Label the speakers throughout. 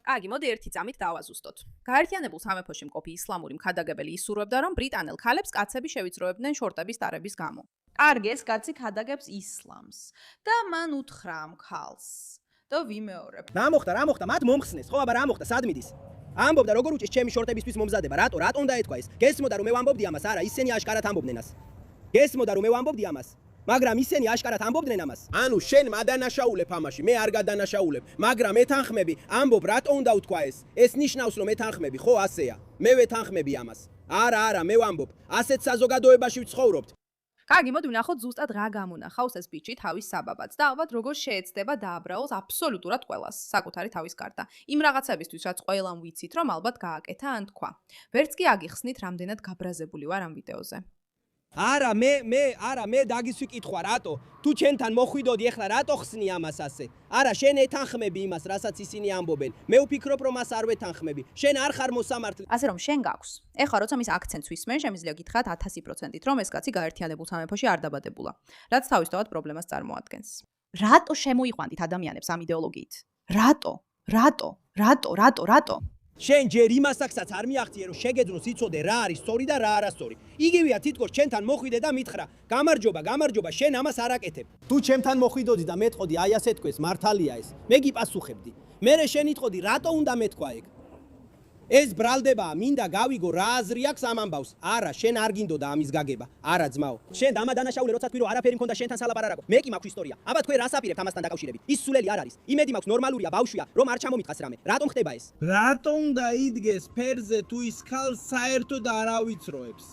Speaker 1: Კარგი, მოდი ერთი წამით დავაზუსტოთ. გაერთიანებულ სამეფოში მყოფი ისლამური მქადაგებელი ისურვებდა, რომ ბრიტანელ ქალებს კაცები შევიწროებდნენ შორტების დარების გამო. კარგი, ეს კაცი ქადაგებს ისლამს და მან უთხრა ამ ქალს და ვიმეორებ.
Speaker 2: რა მოხდა, მათ მომხსნეს, ხო, აბა რა მოხდა, სად მიდის? ამბობდა როგორ უჭის ჩემი შორტებისთვის მომზადება, რატო უნდა ეთქვა ეს? გესმოდა რომ მე ვამბობდი ამას, არა, ისინი აშკარად ამბობდნენ ას. გესმოდა რომ მე ვამბობდი ამას, მაგრამ ისინი აშკარად ამბობდნენ ამას. ანუ შენ მადანაშაულებ ამაში, მე არ გადანაშაულებ, მაგრამ ეთანხმები, ამბობ რატო უნდა უთქვა ეს? ეს ნიშნავს რომ ეთანხმები, ხო, ასეა. მე ვეთანხმები ამას. არა, მე ვამბობ, ასეთ საზოგადოებაში ვცხოვრობთ.
Speaker 1: კარგი, მოდი ვნახოთ ზუსტად რა გამონახავს ეს ბიჭი თავის საბაბაც და ალბათ როგორ შეეცდება დააბრაოს აბსოლუტურად ყველას, საკუთარი თავის გარდა. იმ რაღაცებისთვის, რაც ყველამ ვიცით, რომ ალბათ გააკეთა ან თქვა. ვერც კი აგიხსნით, რამდენად გაბრაზებული ვარ ამ ვიდეოზე.
Speaker 2: არა, მე დაგისვი კითხვა, რატო? თუ ჩემთან მოხვიდოდი, ეხლა რატო ხსნი ამას ასე? არა, შენ ეთანხმები იმას, რასაც ისინი ამბობენ. მე ვფიქრობ, რომ მას არ ვეთანხმები. შენ არ ხარ მოსამართლე.
Speaker 1: ასე რომ შენ გაქვს. ეხლა როცა მის აქცენტს ვისმენ, შემიძლია გითხრათ 1000%-ით, რომ ეს კაცი გაერთიანებულ სამეფოში არ დაბადებულა, რაც თავისთავად პრობლემას წარმოადგენს. რატო შემოიყვანდით ადამიანებს ამ იდეოლოგიით? რატო?
Speaker 2: შენ ჯერ იმასაკსაც არ მიაღწიე, რომ შეგეძნო სიცოდე რა არის სწორი და რა არასწორი. იგივეა თითქოს ჩემთან მოხვიდე და მითხრა, გამარჯობა, შენ ამას არ აკეთებ. თუ ჩემთან მოხვიდოდი და მეტყოდი, აი ასე თქვეს, მართალია ეს. მე გიპასუხებდი. მერე შენ იტყოდი, რატო უნდა მეთქვა ეგ? ეს ბრალდებაა, მინდა გავიგო რა აზრი აქვს ამ ამბავს. არა, შენ არ გინდოდა ამის გაგება. არა, ძმაო. შენ დამადანაშაულე როცა თქვი, რომ არაფერი მქონდა შენთან სალაპარაკო. მე კი მაქვს ისტორია. აბა თქვენ რას აპირებთ ამასთან დაკავშირებით? ის სულელი არ არის. იმედი მაქვს ნორმალურია, ბავშვია, რომ არ ჩამომიტყას რამე. რატომ ხდება ეს?
Speaker 3: რატო უნდა იდგეს ფერზე თუ ის ქალს საერთოდ არ ავიწროებს?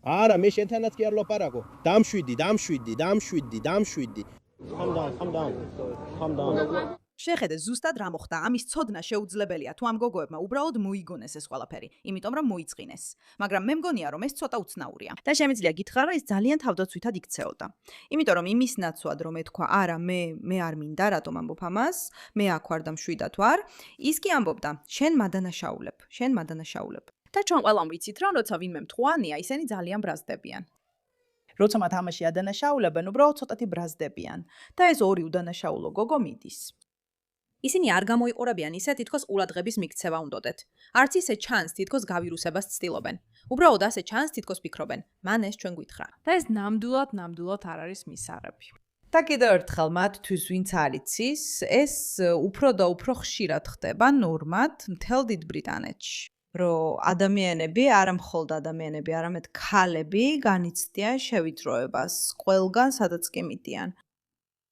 Speaker 2: არა, მე შენთანაც კი არ ვლაპარაკო. დამშვიდი. Calm down.
Speaker 1: შეხედე ზუსტად რა მოხდა. ამის ცოდნა შეუძლებელია თუ ამ გოგოებმა უბრალოდ მოიგონეს ეს ყველაფერი, იმიტომ რომ მოიწყინეს. მაგრამ მე მგონია რომ ეს ცოტა უცნაურია. და შემიძლია გითხრა რომ ეს ძალიან თავდაცვითად იქცეოდა. იმიტომ რომ იმის ნაცვლად რომ ეთქვა, არა, მე არ მინდა, რატომ ამბობ ამას? მე აქ ვარ და მშვიდად ვარ. ის კი ამბობდა, შენ მადანაშაულებ. და ჩვენ ყველამ ვიცით რომ როცა ვინმე მთხვანია, ისინი ძალიან ბრაზდებიან. როცა მათ ამაში ადანაშაულებენ, უბრალოდ ცოტათი ბრაზდებიან. და ეს ორი უდანაშაულო გოგო მიდის. ისინი არ გამოიყურებიან ისე, თითქოს ყურადღების მიქცევა უნდოდეთ. არც ისე ჩანს, თითქოს გავირუსებას ცდილობენ. უბრალოდ ასე ჩანს, თითქოს ფიქრობენ, მან ეს ჩვენ გვითხრა. და ეს ნამდვილად არ არის მისაღები. და კიდევ ერთხელ მათთვის ვინც არ იცის, ეს უფრო და უფრო ხშირად ხდება ნორმად მთელ დიდ ბრიტანეთში. რომ ადამიანები, არა მხოლოდ ადამიანები, არამედ ქალები განიცდიან შევიწროებას ყველგან, სადაც კი მიდიან.